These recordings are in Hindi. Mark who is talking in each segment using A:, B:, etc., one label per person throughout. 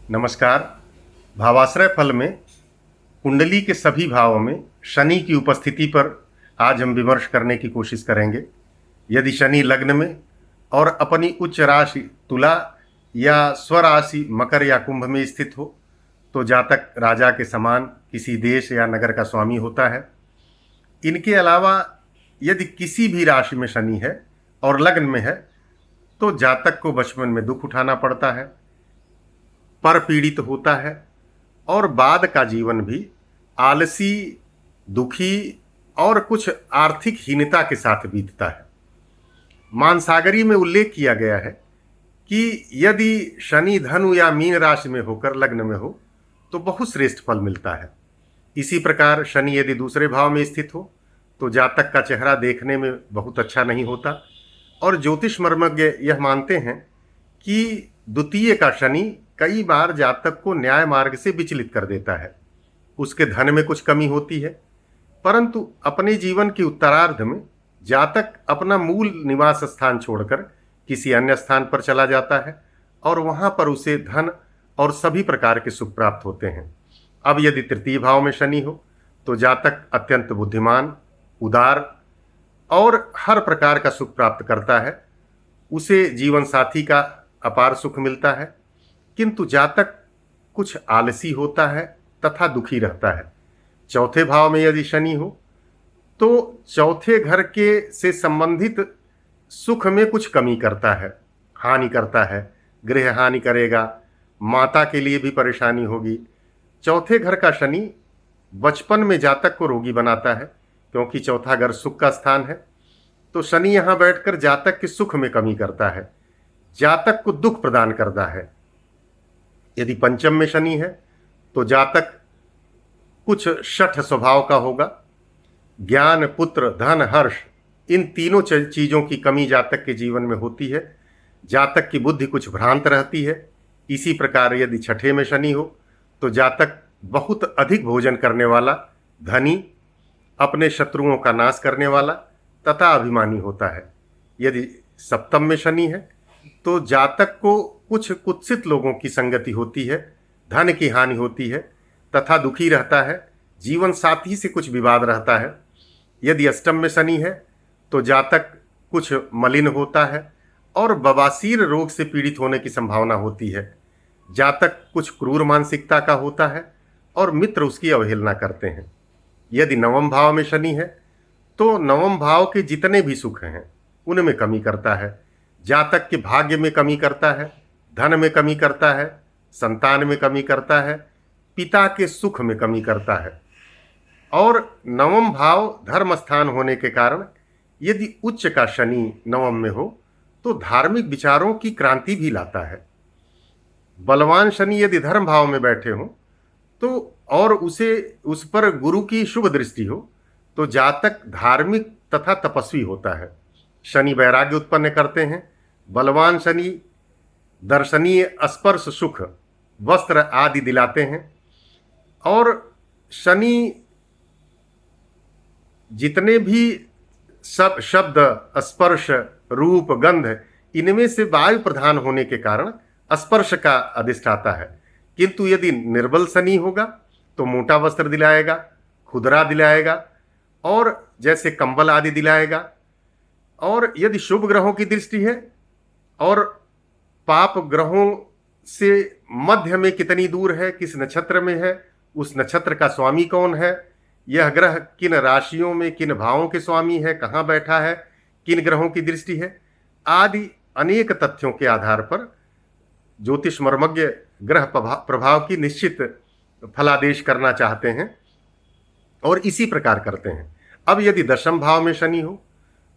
A: नमस्कार। भावाश्रय फल में कुंडली के सभी भावों में शनि की उपस्थिति पर आज हम विमर्श करने की कोशिश करेंगे। यदि शनि लग्न में और अपनी उच्च राशि तुला या स्वराशि मकर या कुंभ में स्थित हो तो जातक राजा के समान किसी देश या नगर का स्वामी होता है। इनके अलावा यदि किसी भी राशि में शनि है और लग्न में है तो जातक को बचपन में दुख उठाना पड़ता है, पर पीड़ित होता है और बाद का जीवन भी आलसी, दुखी और कुछ आर्थिक हीनता के साथ बीतता है। मानसागरी में उल्लेख किया गया है कि यदि शनि धनु या मीन राशि में होकर लग्न में हो तो बहुत श्रेष्ठ फल मिलता है। इसी प्रकार शनि यदि दूसरे भाव में स्थित हो तो जातक का चेहरा देखने में बहुत अच्छा नहीं होता और ज्योतिष मर्मज्ञ यह मानते हैं कि द्वितीय का शनि कई बार जातक को न्याय मार्ग से विचलित कर देता है। उसके धन में कुछ कमी होती है, परंतु अपने जीवन के उत्तरार्ध में जातक अपना मूल निवास स्थान छोड़कर किसी अन्य स्थान पर चला जाता है और वहां पर उसे धन और सभी प्रकार के सुख प्राप्त होते हैं। अब यदि तृतीय भाव में शनि हो तो जातक अत्यंत बुद्धिमान, उदार और हर प्रकार का सुख प्राप्त करता है। उसे जीवन साथी का अपार सुख मिलता है, किंतु जातक कुछ आलसी होता है तथा दुखी रहता है। चौथे भाव में यदि शनि हो तो चौथे घर के से संबंधित सुख में कुछ कमी करता है, हानि करता है, गृह हानि करेगा, माता के लिए भी परेशानी होगी। चौथे घर का शनि बचपन में जातक को रोगी बनाता है, क्योंकि चौथा घर सुख का स्थान है। तो शनि यहाँ बैठकर जातक के सुख में कमी करता है, जातक को दुख प्रदान करता है। यदि पंचम में शनि है तो जातक कुछ शठ स्वभाव का होगा। ज्ञान, पुत्र, धन, हर्ष, इन तीनों चीज़ों की कमी जातक के जीवन में होती है। जातक की बुद्धि कुछ भ्रांत रहती है। इसी प्रकार यदि छठे में शनि हो तो जातक बहुत अधिक भोजन करने वाला, धनी, अपने शत्रुओं का नाश करने वाला तथा अभिमानी होता है। यदि सप्तम में शनि है तो जातक को कुछ कुत्सित लोगों की संगति होती है, धन की हानि होती है तथा दुखी रहता है। जीवन साथी से कुछ विवाद रहता है। यदि अष्टम में शनि है तो जातक कुछ मलिन होता है और बवासीर रोग से पीड़ित होने की संभावना होती है। जातक कुछ क्रूर मानसिकता का होता है और मित्र उसकी अवहेलना करते हैं। यदि नवम भाव में शनि है तो नवम भाव के जितने भी सुख हैं उनमें कमी करता है। जातक के भाग्य में कमी करता है, धन में कमी करता है, संतान में कमी करता है, पिता के सुख में कमी करता है। और नवम भाव धर्म स्थान होने के कारण यदि उच्च का शनि नवम में हो तो धार्मिक विचारों की क्रांति भी लाता है। बलवान शनि यदि धर्म भाव में बैठे हों तो और उस पर गुरु की शुभ दृष्टि हो तो जातक धार्मिक तथा तपस्वी होता है। शनि वैराग्य उत्पन्न करते हैं। बलवान शनि दर्शनीय स्पर्श, सुख, वस्त्र आदि दिलाते हैं। और शनि जितने भी सब शब्द, स्पर्श, रूप, गंध, इनमें से वायु प्रधान होने के कारण स्पर्श का अधिष्ठाता है। किंतु यदि निर्बल शनि होगा तो मोटा वस्त्र दिलाएगा, खुदरा दिलाएगा और जैसे कंबल आदि दिलाएगा। और यदि शुभ ग्रहों की दृष्टि है और पाप ग्रहों से मध्य में कितनी दूर है, किस नक्षत्र में है, उस नक्षत्र का स्वामी कौन है, यह ग्रह किन राशियों में किन भावों के स्वामी है, कहाँ बैठा है, किन ग्रहों की दृष्टि है, आदि अनेक तथ्यों के आधार पर ज्योतिष मर्मज्ञ ग्रह प्रभाव की निश्चित फलादेश करना चाहते हैं और इसी प्रकार करते हैं। अब यदि दशम भाव में शनि हो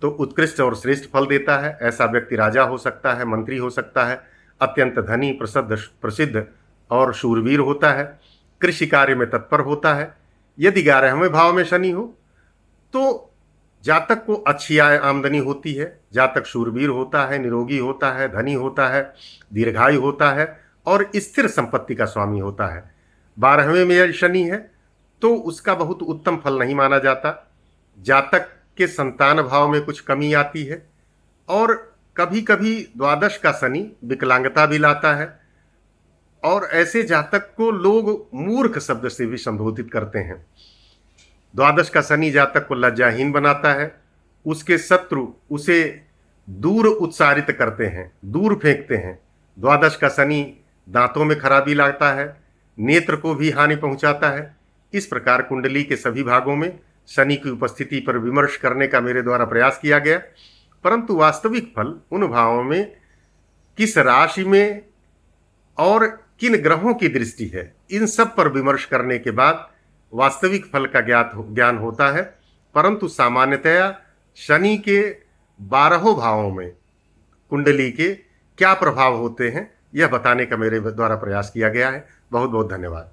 A: तो उत्कृष्ट और श्रेष्ठ फल देता है। ऐसा व्यक्ति राजा हो सकता है, मंत्री हो सकता है, अत्यंत धनी, प्रसिद्ध और शूरवीर होता है, कृषि कार्य में तत्पर होता है। यदि 11वें भाव में शनि हो तो जातक को अच्छी आय आमदनी होती है, जातक शूरवीर होता है, निरोगी होता है, धनी होता है, दीर्घायु होता है और स्थिर संपत्ति का स्वामी होता है। 12वें में यदि शनि है तो उसका बहुत उत्तम फल नहीं माना जाता। जातक के संतान भाव में कुछ कमी आती है और कभी कभी द्वादश का शनि विकलांगता भी लाता है और ऐसे जातक को लोग मूर्ख शब्द से भी संबोधित करते हैं। द्वादश का शनि जातक को लज्जाहीन बनाता है, उसके शत्रु उसे दूर उत्सारित करते हैं, दूर फेंकते हैं। द्वादश का शनि दांतों में खराबी लाता है, नेत्र को भी हानि पहुंचाता है। इस प्रकार कुंडली के सभी भागों में शनि की उपस्थिति पर विमर्श करने का मेरे द्वारा प्रयास किया गया, परंतु वास्तविक फल उन भावों में किस राशि में और किन ग्रहों की दृष्टि है, इन सब पर विमर्श करने के बाद वास्तविक फल का ज्ञान होता है। परंतु सामान्यतया शनि के 12 भावों में कुंडली के क्या प्रभाव होते हैं, यह बताने का मेरे द्वारा प्रयास किया गया है। बहुत बहुत धन्यवाद।